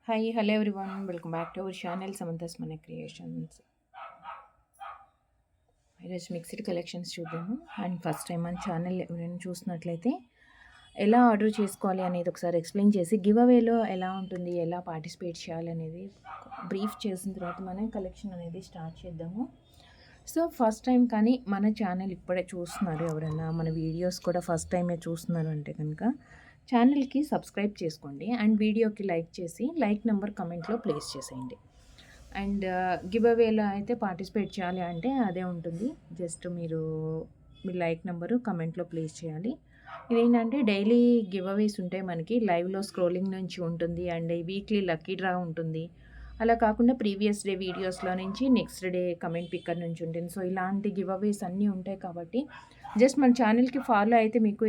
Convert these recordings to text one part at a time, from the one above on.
Hi hello everyone welcome back to our channel Samantha's మన creations. ఈరోజు mixed collections చూద్దాము. And first time మన channel ఎవరైనా చూసినట్లయితే ఎలా ఆర్డర్ చేసుకోవాలి అనేది ఒకసారి ఎక్స్ప్లెయిన్ చేసి గివ్ అవేలో ఎలా ఉంటుంది, ఎలా పార్టిసిపేట్ చేయాలి అనేది బ్రీఫ్ చేసిన తర్వాత మనం కలెక్షన్ అనేది స్టార్ట్ చేద్దాము. సో ఫస్ట్ టైం కానీ మన ఛానల్ ఇప్పుడే చూస్తున్నారు, ఎవరైనా మన వీడియోస్ కూడా ఫస్ట్ టైమే చూస్తున్నారు అంటే కనుక ఛానల్కి సబ్స్క్రైబ్ చేసుకోండి అండ్ వీడియోకి లైక్ చేసి లైక్ నెంబర్ కమెంట్లో ప్లేస్ చేసేయండి. అండ్ గివ్ అవేలో అయితే పార్టిసిపేట్ చేయాలి అంటే అదే ఉంటుంది, జస్ట్ మీరు మీ లైక్ నెంబరు కమెంట్లో ప్లేస్ చేయాలి. ఇదేంటంటే డైలీ గివ్ అవేస్ ఉంటాయి మనకి, లైవ్లో స్క్రోలింగ్ నుంచి ఉంటుంది అండ్ వీక్లీ లక్కీ డ్రా ఉంటుంది. అలా కాకుండా ప్రీవియస్ డే వీడియోస్లో నుంచి నెక్స్ట్ డే కమెంట్ పిక్కర్ నుంచి ఉంటుంది. సో ఇలాంటి గివ్ అవేస్ అన్నీ ఉంటాయి కాబట్టి జస్ట్ మన ఛానల్కి ఫాలో అయితే మీకు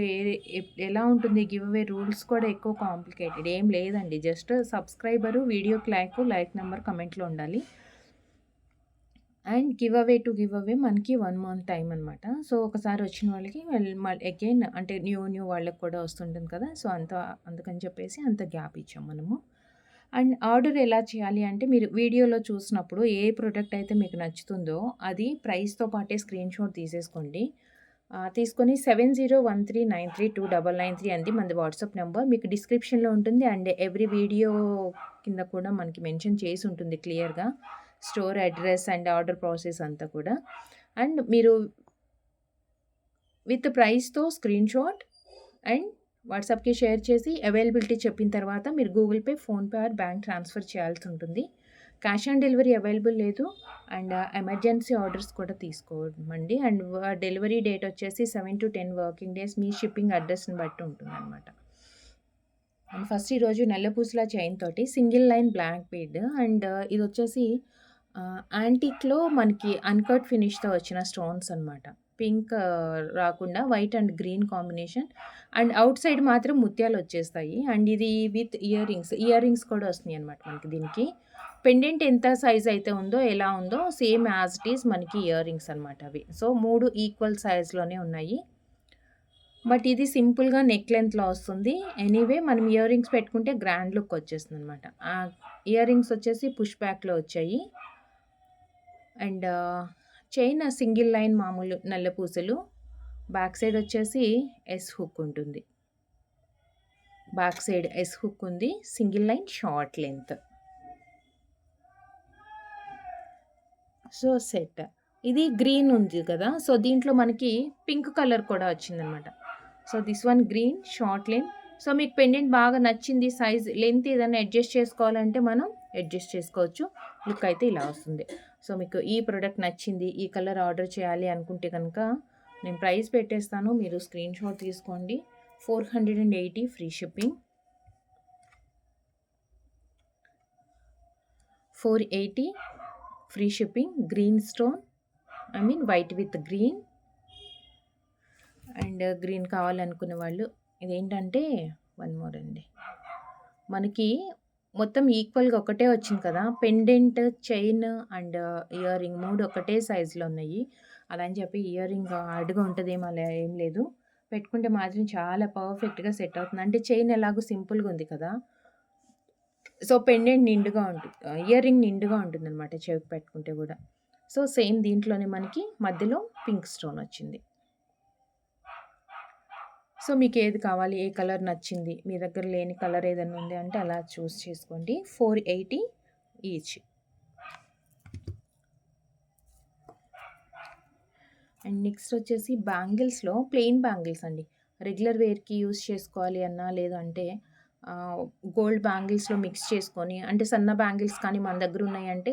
ఎలా ఉంటుంది గివ్ అవే రూల్స్ కూడా ఎక్కువ కాంప్లికేటెడ్ ఏం లేదండి. జస్ట్ సబ్స్క్రైబరు, వీడియోకి లైక్ నెంబర్ కమెంట్లో ఉండాలి. And give away to give away మనకి 1 మంత్ టైం అనమాట. సో ఒకసారి వచ్చిన వాళ్ళకి అగైన్ అంటే న్యూ వాళ్ళకి కూడా వస్తుంటుంది కదా, సో అందుకని చెప్పేసి అంత గ్యాప్ ఇచ్చాం మనము. అండ్ ఆర్డర్ ఎలా చేయాలి అంటే మీరు వీడియోలో చూసినప్పుడు ఏ ప్రోడక్ట్ అయితే మీకు నచ్చుతుందో అది ప్రైస్తో పాటే స్క్రీన్ షాట్ తీసేసుకోండి. తీసుకొని 7013932993 అంది మనది వాట్సాప్ నెంబర్, మీకు డిస్క్రిప్షన్లో ఉంటుంది. అండ్ ఎవ్రీ వీడియో కింద కూడా మనకి మెన్షన్ చేసి ఉంటుంది క్లియర్గా store address and order process అంతా కూడా. అండ్ మీరు విత్ ప్రైస్తో స్క్రీన్ షాట్ అండ్ వాట్సాప్కి షేర్ చేసి అవైలబిలిటీ చెప్పిన తర్వాత మీరు Google Pay, PhonePe or bank transfer చేయాల్సి ఉంటుంది. క్యాష్ ఆన్ డెలివరీ అవైలబుల్ లేదు. అండ్ ఎమర్జెన్సీ ఆర్డర్స్ కూడా తీసుకోమండి. అండ్ డెలివరీ డేట్ వచ్చేసి 7 to 10 వర్కింగ్ డేస్ మీ షిప్పింగ్ అడ్రస్ని బట్టి ఉంటుందన్నమాట. అండ్ ఫస్ట్ ఈరోజు నల్లపూసల చైన్ తోటి single line black bead and ఇది వచ్చేసి యాంటిక్లో మనకి అన్కట్ ఫినిష్తో వచ్చిన స్టోన్స్ అనమాట. పింక్ రాకుండా white and green combination and out side మాత్రం ముత్యాలు వచ్చేస్తాయి. అండ్ ఇది విత్ ఇయర్ రింగ్స్ కూడా వస్తున్నాయి అనమాట మనకి. దీనికి పెండెంట్ ఎంత సైజ్ అయితే ఉందో, ఎలా ఉందో సేమ్ యాజ్ ఇట్ ఈస్ మనకి ఇయర్ రింగ్స్ అనమాట అవి. సో 3 ఈక్వల్ సైజ్లోనే ఉన్నాయి. బట్ ఇది సింపుల్గా నెక్ లెంత్లో వస్తుంది. ఎనీవే మనం ఇయర్ రింగ్స్ పెట్టుకుంటే గ్రాండ్ లుక్ వచ్చేస్తుంది అనమాట. ఇయర్ రింగ్స్ వచ్చేసి పుష్ బ్యాక్లో వచ్చాయి. అండ్ చైన్ సింగిల్ లైన్ మామూలు నల్ల పూసలు. బ్యాక్ సైడ్ వచ్చేసి ఎస్ హుక్ ఉంటుంది. బ్యాక్ సైడ్ ఎస్ హుక్ ఉంది, single line short length. So set ఇది గ్రీన్ ఉంది కదా, సో దీంట్లో మనకి పింక్ కలర్ కూడా వచ్చిందనమాట. So this one green short length. So మీకు పెండెంట్ బాగా నచ్చింది, సైజ్ లెంత్ ఏదైనా అడ్జస్ట్ చేసుకోవాలంటే మనం అడ్జస్ట్ చేసుకోవచ్చు. లుక్ అయితే ఇలా వస్తుంది. సో మీకు ఈ ప్రోడక్ట్ నచ్చింది, ఈ కలర్ ఆర్డర్ చేయాలి అనుకుంటే కనుక నేను ప్రైస్ పెట్టేస్తాను, మీరు స్క్రీన్ షాట్ తీసుకోండి. 480 free shipping. 480 free shipping. Green stone, I mean white with green. And green కావాలనుకునే వాళ్ళు ఇదేంటంటే వన్ మోర్ అండి, మనకి మొత్తం ఈక్వల్గా ఒకటే వచ్చింది కదా, pendant, chain and ear ring 3 ఒకటే సైజులో ఉన్నాయి. అలా అని చెప్పి ఇయర్ రింగ్ హార్డ్గా ఉంటుందేమో అలా ఏం లేదు, పెట్టుకుంటే మాత్రం చాలా పర్ఫెక్ట్గా సెట్ అవుతుంది. అంటే చైన్ ఎలాగో సింపుల్గా ఉంది కదా, సో పెండెంట్ నిండుగా ఉంటుంది, ఇయర్ రింగ్ నిండుగా ఉంటుంది అనమాట చెవికి పెట్టుకుంటే కూడా. సో సేమ్ దీంట్లోనే మనకి మధ్యలో పింక్ స్టోన్ వచ్చింది. సో మీకు ఏది కావాలి, ఏ కలర్ నచ్చింది, మీ దగ్గర లేని కలర్ ఏదైనా ఉంది అంటే అలా చూస్ చేసుకోండి. 480 ఈచ్. అండ్ నెక్స్ట్ వచ్చేసి బ్యాంగిల్స్లో ప్లెయిన్ బ్యాంగిల్స్ అండి. రెగ్యులర్ వేర్కి యూస్ చేసుకోవాలి అన్నా, లేదంటే గోల్డ్ బ్యాంగిల్స్లో మిక్స్ చేసుకొని, అంటే సన్న బ్యాంగిల్స్ కానీ మన దగ్గర ఉన్నాయంటే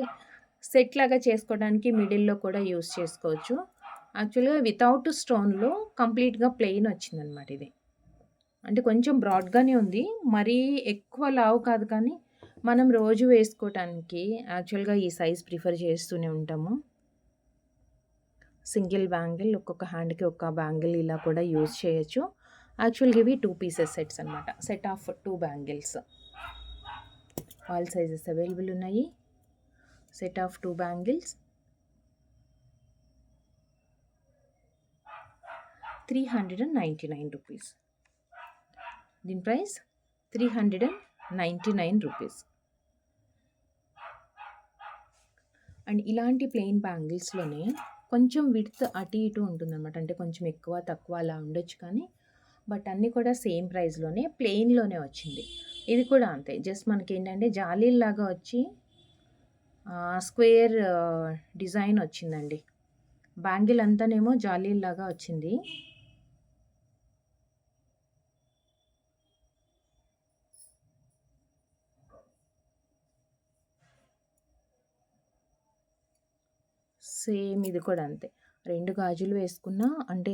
సెట్ లాగా చేసుకోవడానికి మిడిల్లో కూడా యూస్ చేసుకోవచ్చు. యాక్చువల్గా వితౌట్ స్టోన్లో కంప్లీట్గా ప్లెయిన్ వచ్చిందనమాట ఇది. అంటే కొంచెం బ్రాడ్గానే ఉంది, మరీ ఎక్కువ లావు కాదు, కానీ మనం రోజు వేసుకోవటానికి యాక్చువల్గా ఈ సైజ్ ప్రిఫర్ చేస్తూనే ఉంటాము. సింగిల్ బ్యాంగిల్, ఒక్కొక్క హ్యాండ్కి ఒక బ్యాంగిల్ ఇలా కూడా యూజ్ చేయొచ్చు. యాక్చువల్గా ఇవి 2 పీసెస్ సెట్స్ అనమాట, set of 2 bangles. All sizes available ఉన్నాయి. Set of 2 bangles 399 rupees. దీని ప్రైస్ 399 రూపీస్. అండ్ ఇలాంటి ప్లెయిన్ బ్యాంగిల్స్‌లోనే కొంచెం విడ్త్ అటు ఇటు ఉంటుందనమాట. అంటే కొంచెం ఎక్కువ, తక్కువ అలా ఉండొచ్చు కానీ, బట్ అన్నీ కూడా సేమ్ ప్రైస్‌లోనే ప్లెయిన్‌లోనే వచ్చింది. ఇది కూడా అంతే. జస్ట్ మనకేంటంటే జాలీల్లాగా వచ్చి స్క్వేర్ డిజైన్ వచ్చిందండి. బ్యాంగిల్ అంతానేమో జాలీల్లాగా వచ్చింది. సేమ్ ఇది కూడా అంతే. 2 గాజులు వేసుకున్నా అంటే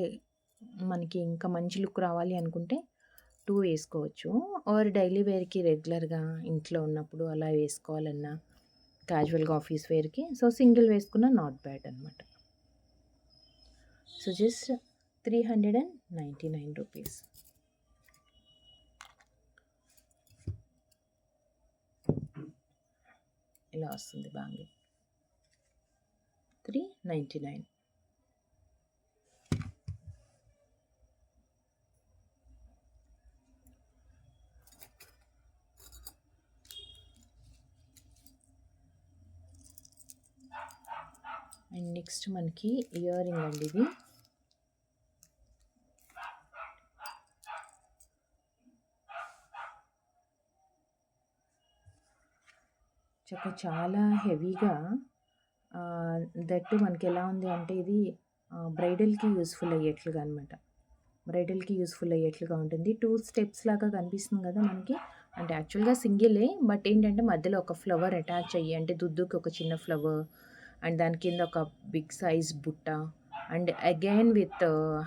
మనకి ఇంకా మంచి లుక్ రావాలి అనుకుంటే 2 వేసుకోవచ్చు. ఆర్ డైలీ వేర్‌కి రెగ్యులర్‌గా ఇంట్లో ఉన్నప్పుడు అలా వేసుకోవాలన్నా, క్యాజువల్‌గా ఆఫీస్ వేర్‌కి సో, సింగిల్ వేసుకున్నా నాట్ బ్యాడ్ అనమాట. So, just 399 rupees. ఇలా వస్తుంది బ్యాంగిల్. 399. అండ్ నెక్స్ట్ మనకి ఇయర్ రింగ్ అండి ఇది. చాలా హెవీగా దట్టు మనకి ఎలా ఉంది అంటే ఇది బ్రైడల్‌కి యూజ్‌ఫుల్ అయ్యేట్లుగా అనమాట. బ్రైడల్‌కి యూజ్‌ఫుల్ అయ్యేట్లుగా ఉంటుంది. 2 స్టెప్స్ లాగా కనిపిస్తుంది కదా మనకి. అంటే యాక్చువల్‌గా సింగిలే బట్ ఏంటంటే మధ్యలో ఒక ఫ్లవర్ అటాచ్ అయ్యి అంటే దుద్దుకి ఒక చిన్న ఫ్లవర్ అండ్ దాని కింద ఒక బిగ్ సైజ్ బుట్ట and again with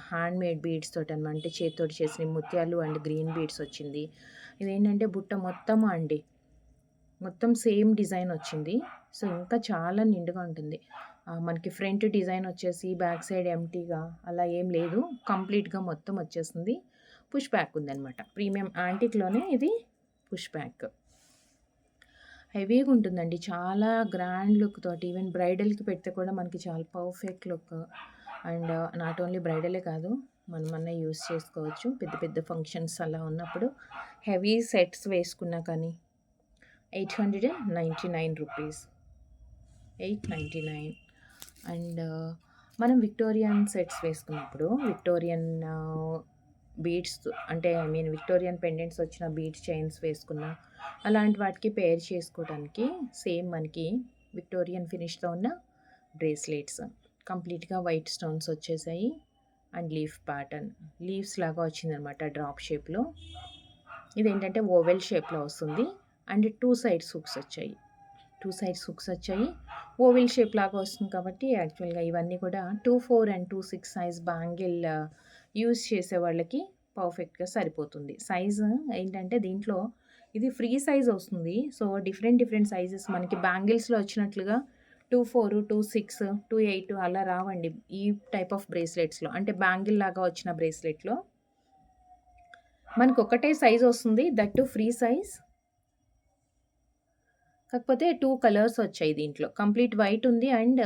handmade beads తోటి అనమాట. అంటే చేతితోటి చేసిన ముత్యాలు అండ్ గ్రీన్ బీడ్స్ వచ్చింది. ఇదేంటంటే బుట్ట మొత్తము అండి. మొత్తం సేమ్ డిజైన్ వచ్చింది. సో, ఇంకా చాలా నిండుగా ఉంటుంది. మనకి ఫ్రంట్ డిజైన్ వచ్చేసి బ్యాక్ సైడ్ ఎంప్టీగా అలా ఏం లేదు. కంప్లీట్‌గా మొత్తం వచ్చేసింది. పుష్ బ్యాక్ ఉందనమాట. ప్రీమియం యాంటిక్‌లోనే ఇది పుష్ బ్యాక్. హెవీగా ఉంటుందండి. చాలా గ్రాండ్ లుక్ తోటి ఈవెన్ బ్రైడల్‌కి పెడితే కూడా మనకి చాలా perfect look and not only బ్రైడలే కాదు మనమన్నా యూజ్ చేసుకోవచ్చు. పెద్ద పెద్ద ఫంక్షన్స్ అలా ఉన్నప్పుడు హెవీ సెట్స్ వేసుకున్నా కానీ 899 రూపీస్. 899 అండ్ మనం విక్టోరియన్ సెట్స్ వేసుకున్నప్పుడు విక్టోరియన్ బీడ్స్ అంటే ఐ మీన్ విక్టోరియన్ పెండెంట్స్ వచ్చిన బీడ్స్ చైన్స్ వేసుకున్న అలాంటి వాటికి పేర్ చేసుకోవడానికి సేమ్ మనకి విక్టోరియన్ ఫినిష్‌తో ఉన్న బ్రేస్లెట్స్ కంప్లీట్‌గా వైట్ స్టోన్స్ వచ్చేసాయి అండ్ లీఫ్ ప్యాటర్న్ లీవ్స్ లాగా వచ్చిందనమాట డ్రాప్ షేప్‌లో. ఇదేంటంటే ఓవెల్ షేప్‌లో వస్తుంది అండ్ 2 సైడ్స్ హుక్స్ వచ్చాయి. 2 సైడ్స్ హుక్స్ వచ్చాయి. ఓవెల్ షేప్ లాగా వస్తుంది కాబట్టి యాక్చువల్‌గా ఇవన్నీ కూడా 24 అండ్ 26 సైజ్ బ్యాంగిల్ యూజ్ చేసే వాళ్ళకి పర్ఫెక్ట్‌గా సరిపోతుంది. సైజు ఏంటంటే దీంట్లో ఇది ఫ్రీ సైజ్ వస్తుంది. సో, డిఫరెంట్ సైజెస్ మనకి బ్యాంగిల్స్‌లో వచ్చినట్లుగా 24, 26, 28 అలా రావండి. ఈ టైప్ ఆఫ్ బ్రేస్లెట్స్‌లో అంటే బ్యాంగిల్ లాగా వచ్చిన బ్రేస్లెట్‌లో మనకు ఒకటే సైజ్ వస్తుంది. That too free size. కాకపోతే 2 కలర్స్ వచ్చాయి దీంట్లో. కంప్లీట్ వైట్ ఉంది అండ్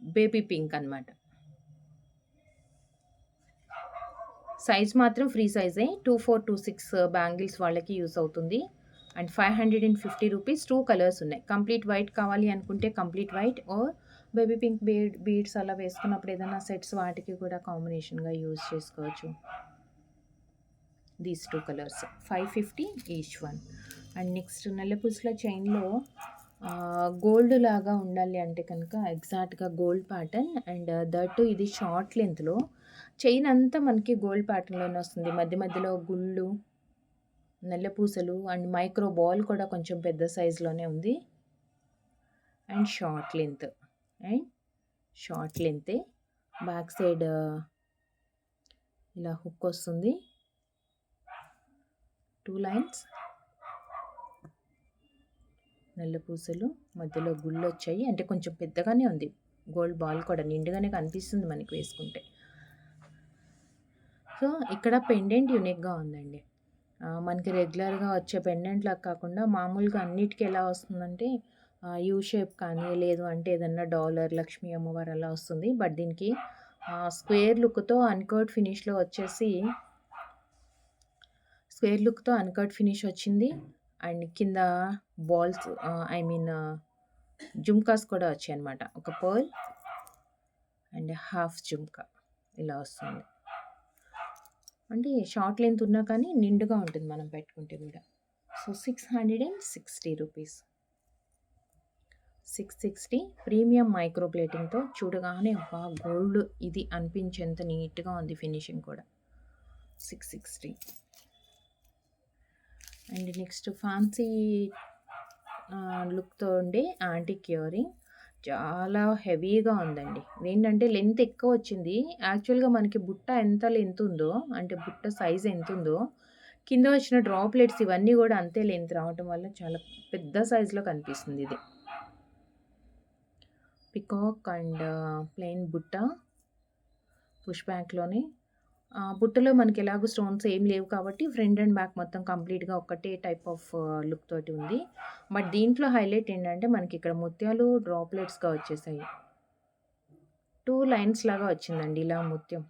బేబీ పింక్ అనమాట. సైజ్ మాత్రం ఫ్రీ సైజే. 24, 26 బ్యాంగిల్స్ వాళ్ళకి యూజ్ అవుతుంది. అండ్ 550 రూపీస్ 2 కలర్స్ ఉన్నాయి. కంప్లీట్ వైట్ కావాలి అనుకుంటే complete white or baby pink beads అలా వేసుకున్నప్పుడు ఏదైనా సెట్స్ వాటికి కూడా కాంబినేషన్‌గా యూజ్ చేసుకోవచ్చు. These 2 colours 550 each one. And next నల్లపూసల చైన్‌లో గోల్డ్ లాగా ఉండాలి అంటే కనుక ఎగ్జాక్ట్‌గా గోల్డ్ ప్యాటర్న్ అండ్ దట్ ఇది షార్ట్ లెంత్‌లో చైన్ అంతా మనకి గోల్డ్ ప్యాటర్న్‌లోనే వస్తుంది. మధ్యలో గుళ్ళు, నల్లపూసలు అండ్ మైక్రో బాల్ కూడా కొంచెం పెద్ద సైజులోనే ఉంది. అండ్ షార్ట్ లెంతే బ్యాక్ సైడ్ ఇలా హుక్ వస్తుంది. 2 లైన్స్ నల్లపూసలు మధ్యలో గుళ్ళొచ్చాయి. అంటే కొంచెం పెద్దగానే ఉంది. గోల్డ్ బాల్ కూడా నిండుగానే కనిపిస్తుంది మనకి వేసుకుంటే. సో, ఇక్కడ పెండెంట్ యూనిక్‌గా ఉందండి. మనకి రెగ్యులర్‌గా వచ్చే పెండెంట్‌లాగా కాకుండా మామూలుగా అన్నిటికి ఎలా వస్తుందంటే యూ షేప్ కానీ లేదు అంటే ఏదన్నా డాలర్, లక్ష్మీ అమ్మవారు అలా వస్తుంది. బట్ దీనికి స్క్వేర్ లుక్‌తో అన్‌కట్ ఫినిష్‌లో వచ్చేసి స్క్వేర్ లుక్‌తో అన్‌కట్ ఫినిష్ వచ్చింది. అండ్ కింద బాల్స్ ఐ మీన్ జుమ్కాస్ కూడా వచ్చాయన్నమాట. ఒక పర్ల్ అండ్ హాఫ్ జుమ్కా ఇలా వస్తుంది. అంటే షార్ట్ లెంత్ ఉన్నా కానీ నిండుగా ఉంటుంది మనం పెట్టుకుంటే కూడా. So 660 rupees. 660 ప్రీమియం మైక్రో ప్లేటింగ్తో చూడగానే గోల్డ్ ఇది అనిపించేంత నీట్గా ఉంది ఫినిషింగ్ కూడా. 660. అండ్ నెక్స్ట్ ఫ్యాన్సీ లుక్తో ఉండే యాంటిక్ ఇయరింగ్ చాలా హెవీగా ఉందండి. ఏంటంటే లెంత్ ఎక్కువ వచ్చింది. యాక్చువల్గా మనకి బుట్ట ఎంత లెంత్ ఉందో, అంటే బుట్ట సైజ్ ఎంత ఉందో, కింద వచ్చిన డ్రాప్లెట్స్ ఇవన్నీ కూడా అంతే లెంత్ రావటం వల్ల చాలా పెద్ద సైజులో కనిపిస్తుంది ఇది. పికాక్ అండ్ ప్లెయిన్ బుట్ట పుష్ బ్యాక్లోనే. బుట్టలో మనకి ఎలాగో స్టోన్స్ ఏం లేవు కాబట్టి ఫ్రంట్ అండ్ బ్యాక్ మొత్తం కంప్లీట్గా ఒకటే టైప్ ఆఫ్ లుక్ తోటి ఉంది. బట్ దీంట్లో హైలైట్ ఏంటంటే మనకి ఇక్కడ ముత్యాలు డ్రాప్లెట్స్గా వచ్చేసాయి. 2 లైన్స్ లాగా వచ్చిందండి ఇలా ముత్యం.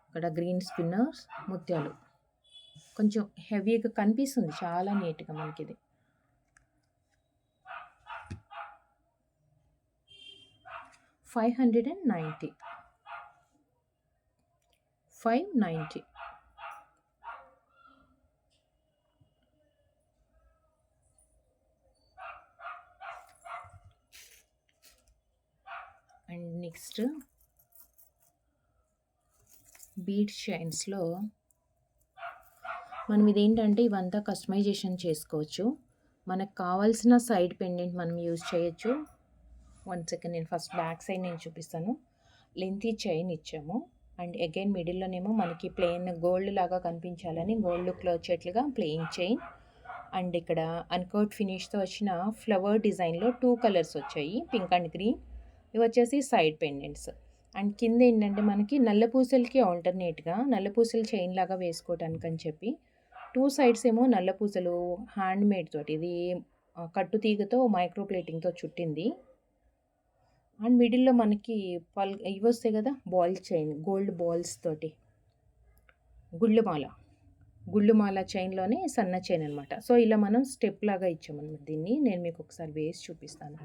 ఇక్కడ గ్రీన్ స్పిన్నర్స్, ముత్యాలు కొంచెం హెవీగా కనిపిస్తుంది, చాలా నీట్గా మనకి ఇది. $590. 590. అండ్ నెక్స్ట్ బీడ్ చైన్స్లో మనం ఇదేంటంటే ఇవంతా కస్టమైజేషన్ చేసుకోవచ్చు. మనకు కావాల్సిన సైడ్ పెండెంట్ మనం యూజ్ చేయొచ్చు. 1 సెకండ్, నేను ఫస్ట్ బ్యాక్ సైడ్ నేను చూపిస్తాను. లెంతీ చైన్ ఇచ్చాము అండ్ అగైన్ మిడిల్లోనేమో మనకి ప్లెయిన్ గోల్డ్ లాగా కనిపించాలని గోల్డ్ లుక్లో వచ్చేట్లుగా ప్లెయిన్ చైన్. అండ్ ఇక్కడ అన్కట్ ఫినిష్తో వచ్చిన ఫ్లవర్ డిజైన్లో 2 కలర్స్ వచ్చాయి, పింక్ అండ్ గ్రీన్. ఇవి వచ్చేసి సైడ్ పెండెంట్స్. అండ్ కింద ఏంటంటే మనకి నల్లపూసలకి ఆల్టర్నేట్గా నల్లపూసలు చైన్ లాగా వేసుకోవటానికి అని చెప్పి 2 సైడ్స్ ఏమో నల్లపూసలు హ్యాండ్ మేడ్ తోటి, ఇది కట్టుతీగతో మైక్రో ప్లేటింగ్తో చుట్టింది. అండ్ మిడిల్లో మనకి ఇవి వస్తాయి కదా బాల్ చైన్, గోల్డ్ బాల్స్ తోటి గుళ్ళుమాల చైన్లోనే సన్న చైన్ అనమాట. సో ఇలా మనం స్టెప్ లాగా ఇచ్చామన్నమాట దీన్ని. నేను మీకు ఒకసారి వేసి చూపిస్తాను.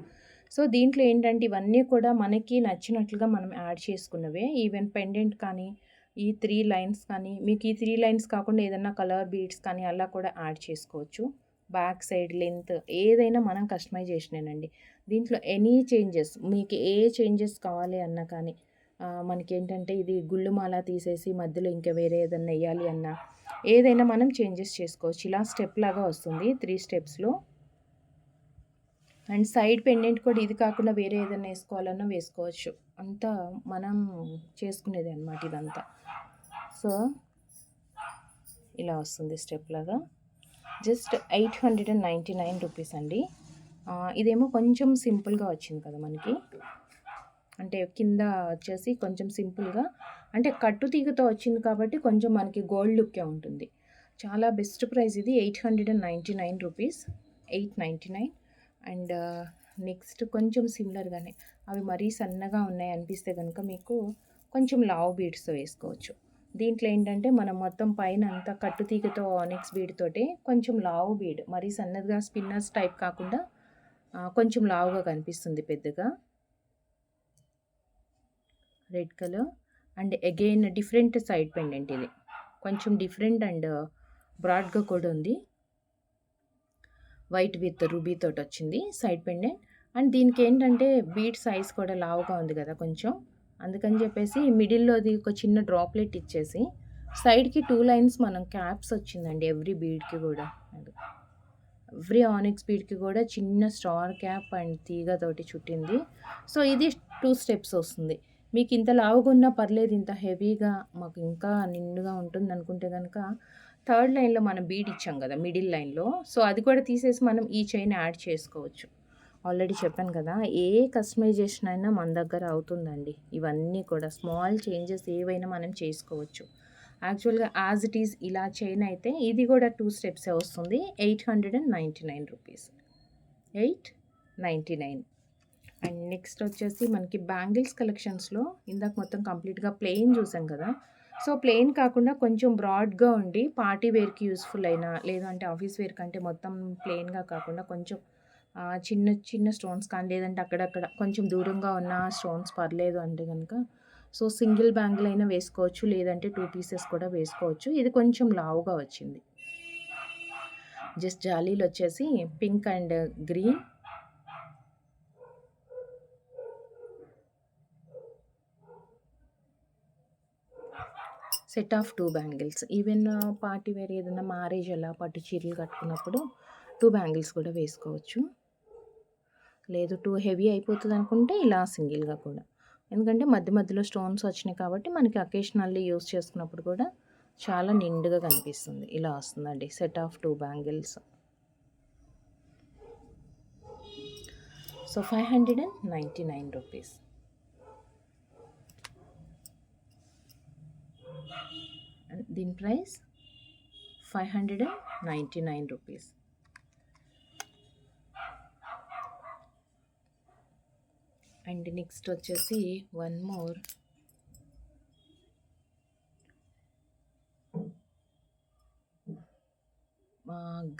సో దీంట్లో ఏంటంటే ఇవన్నీ కూడా మనకి నచ్చినట్లుగా మనం యాడ్ చేసుకున్నవే. ఈవెన్ పెండెంట్ కానీ, ఈ 3 లైన్స్ కానీ, మీకు ఈ 3 లైన్స్ కాకుండా ఏదైనా కలర్ బీడ్స్ కానీ అలా కూడా యాడ్ చేసుకోవచ్చు. బ్యాక్ సైడ్ లెంత్ ఏదైనా మనం కస్టమైజేషనేనండి. దీంట్లో ఎనీ చేంజెస్, మీకు ఏ చేంజెస్ కావాలి అన్నా కానీ, మనకేంటంటే ఇది గుళ్ళుమాల తీసేసి మధ్యలో ఇంకా వేరే ఏదన్నా వేయాలి అన్నా ఏదైనా మనం చేంజెస్ చేసుకోవచ్చు. ఇలా స్టెప్ లాగా వస్తుంది 3 స్టెప్స్లో. అండ్ సైడ్ పెండెంట్ కూడా ఇది కాకుండా వేరే ఏదైనా వేసుకోవాలన్నా వేసుకోవచ్చు. అంతా మనం చేసుకునేది అనమాట ఇదంతా. సో ఇలా వస్తుంది స్టెప్ లాగా. జస్ట్ 899 రూపీస్ అండి. ఇదేమో కొంచెం సింపుల్గా వచ్చింది కదా మనకి, అంటే కింద వచ్చేసి కొంచెం సింపుల్గా, అంటే కట్టు తీగతో వచ్చింది కాబట్టి కొంచెం మనకి గోల్డ్ లుక్కే ఉంటుంది. చాలా బెస్ట్ ప్రైస్ ఇది, 899 రూపీస్, 899. అండ్ నెక్స్ట్ కొంచెం సిమిలర్గానే, అవి మరీ సన్నగా ఉన్నాయి అనిపిస్తే కనుక మీకు కొంచెం లావ్ బీడ్స్తో వేసుకోవచ్చు. దీంట్లో ఏంటంటే మనం మొత్తం పైన అంతా కట్టుతీగతో ఆనిక్స్ బీడ్ తోటి కొంచెం లావు బీడ్, మరీ సన్నదిగా స్పిన్నర్స్ టైప్ కాకుండా కొంచెం లావుగా కనిపిస్తుంది పెద్దగా. Red colour and again different side pendant, ఇది కొంచెం డిఫరెంట్ అండ్ బ్రాడ్గా కూడా ఉంది. వైట్ విత్ రూబీ తోటి వచ్చింది సైడ్ పెండెంట్. అండ్ దీనికి ఏంటంటే బీడ్ సైజ్ కూడా లావుగా ఉంది కదా కొంచెం, అందుకని చెప్పేసి మిడిల్లోది ఒక చిన్న డ్రాప్లెట్ ఇచ్చేసి సైడ్కి 2 లైన్స్ మనం క్యాప్స్ వచ్చిందండి ఎవ్రీ బీడ్కి కూడా. ఎవ్రీ ఆనిక్స్ బీడ్కి కూడా చిన్న స్టార్ క్యాప్ అండ్ తీగతోటి చుట్టింది. సో ఇది 2 స్టెప్స్ వస్తుంది. మీకు ఇంత లావుగా ఉన్నా పర్లేదు, ఇంత హెవీగా మాకు ఇంకా నిండుగా ఉంటుంది అనుకుంటే కనుక 3rd లైన్లో మనం బీడ్ ఇచ్చాం కదా మిడిల్ లైన్లో, సో అది కూడా తీసేసి మనం ఈ చైన్ యాడ్ చేసుకోవచ్చు. ఆల్రెడీ చెప్పాను కదా, ఏ కస్టమైజేషన్ అయినా మన దగ్గర అవుతుందండి. ఇవన్నీ కూడా స్మాల్ చేంజెస్ ఏవైనా మనం చేసుకోవచ్చు. యాక్చువల్గా యాజ్ ఇట్ ఈజ్ ఇలా చైన్ అయితే ఇది కూడా 2 స్టెప్సే వస్తుంది. 899 రూపీస్, 899. అండ్ నెక్స్ట్ వచ్చేసి మనకి బ్యాంగిల్స్ కలెక్షన్స్లో ఇందాక మొత్తం కంప్లీట్గా ప్లెయిన్ చూసాం కదా, సో, ప్లెయిన్ కాకుండా కొంచెం బ్రాడ్‌గా ఉండి పార్టీ వేర్‌కి యూజ్‌ఫుల్ అయినా, లేదు అంటే ఆఫీస్ వేర్ కంటే మొత్తం ప్లెయిన్‌గా కాకుండా కొంచెం చిన్న చిన్న స్టోన్స్ కానీ, లేదంటే అక్కడక్కడ కొంచెం దూరంగా ఉన్న స్టోన్స్ పర్లేదు అంటే గనక, సో, సింగిల్ బ్యాంగిల్ అయినా వేసుకోవచ్చు. లేదంటే 2 పీసెస్ కూడా వేసుకోవచ్చు. ఇది కొంచెం లావుగా వచ్చింది. జస్ట్ జాలీలొచ్చేసి pink and green, set of 2 bangles. Even party wear ఏదైనా మ్యారేజ్ అలా పట్టు చీరలు కట్టుకున్నప్పుడు 2 బ్యాంగిల్స్ కూడా వేసుకోవచ్చు. లేదు టూ హెవీ అయిపోతదనుకుంటే ఇలా సింగిల్‌గా కూడా. ఎందుకంటే మధ్య మధ్యలో స్టోన్స్ వచ్చినాయి కాబట్టి మనకి అకేషనల్లీ యూజ్ చేసుకున్నప్పుడు కూడా చాలా నిండుగా కనిపిస్తుంది. ఇలా వస్తుందండి set of 2 bangles. So, 599 rupees. దీని ప్రైస్ 599 రూపీస్. అండ్ నెక్స్ట్ వచ్చేసి one more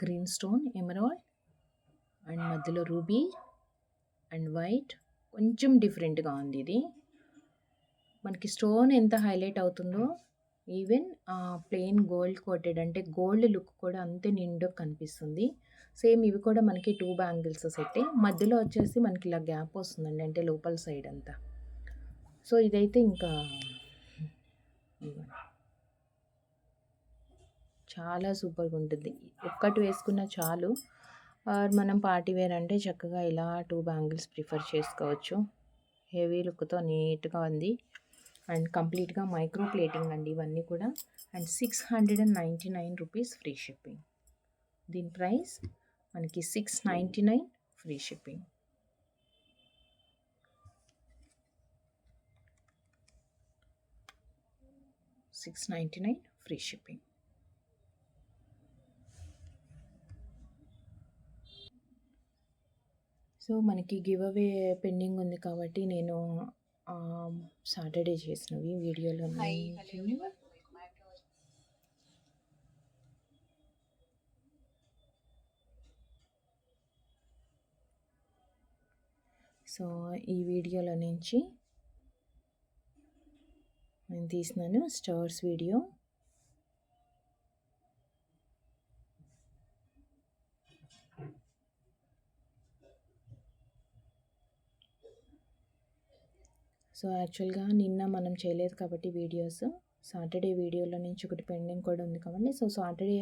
green stone emerald and మధ్యలో రూబీ అండ్ వైట్, కొంచెం డిఫరెంట్గా ఉంది ఇది. మనకి స్టోన్ ఎంత హైలైట్ అవుతుందో ఈవెన్ ప్లెయిన్ గోల్డ్ కోటెడ్ అంటే గోల్డ్ లుక్ కూడా అంతే నిండుగా కనిపిస్తుంది. సేమ్ ఇవి కూడా మనకి 2 బ్యాంగిల్స్ సెట్టే. మధ్యలో వచ్చేసి మనకి ఇలా గ్యాప్ వస్తుందండి, అంటే లోపల సైడ్ అంతా. సో, ఇదైతే ఇంకా చాలా సూపర్‌గా ఉంటుంది. ఒక్కటి వేసుకున్న చాలు. మనం పార్టీ వేర్ అంటే చక్కగా ఇలా 2 బ్యాంగిల్స్ ప్రిఫర్ చేసుకోవచ్చు. హెవీ లుక్‌తో నీట్‌గా ఉంది. అండ్ కంప్లీట్‌గా మైక్రో ప్లేటింగ్ అండి ఇవన్నీ కూడా. And 699 rupees free shipping. దీని ప్రైస్ మనకి 699 free shipping. $699 free shipping. So, మనకి గివ్ అవే పెండింగ్ ఉంది కాబట్టి నేను సాటర్డే చేసినవి వీడియోలో సో, ఈ వీడియోలో నుంచి నేను తీసినాను స్టార్స్ వీడియో. సో, యాక్చువల్‌గా నిన్న మనం చేయలేదు కాబట్టి వీడియోస్, సాటర్డే వీడియోలో నుంచి ఒకటి పెండింగ్ కూడా ఉంది కాబట్టి, సో, సాటర్డే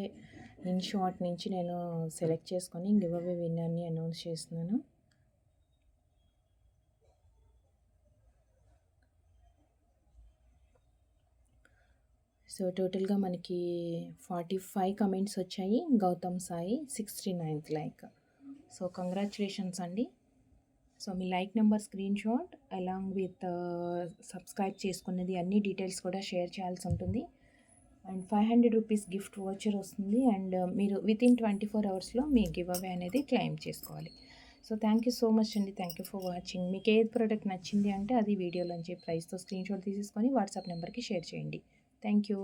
ఇన్ షార్ట్ నుంచి నేను సెలెక్ట్ చేసుకొని గివ్ అవే విన్నర్‌ని అనౌన్స్ చేస్తున్నాను. సో, టోటల్‌గా మనకి 45 కమెంట్స్ వచ్చాయి. Gautham Sai 69th like. So, congratulations అండి. సో, మీ like number screen shot along with subscribe చేసుకున్నది అన్ని డీటెయిల్స్ కూడా షేర్ చేయాల్సి ఉంటుంది. అండ్ 500 రూపీస్ గిఫ్ట్ వోచర్ వస్తుంది. అండ్ మీరు వితిన్ 24 అవర్స్లో మీ గివ్ అవే అనేది క్లెయిమ్ చేసుకోవాలి. So, thank you so much అండి. Thank you for watching. మీకు ఏది ప్రోడక్ట్ నచ్చింది అంటే అది వీడియోలోంచి ప్రైస్తో స్క్రీన్ షాట్ తీసేసుకొని వాట్సాప్ నెంబర్కి షేర్ చేయండి. Thank you.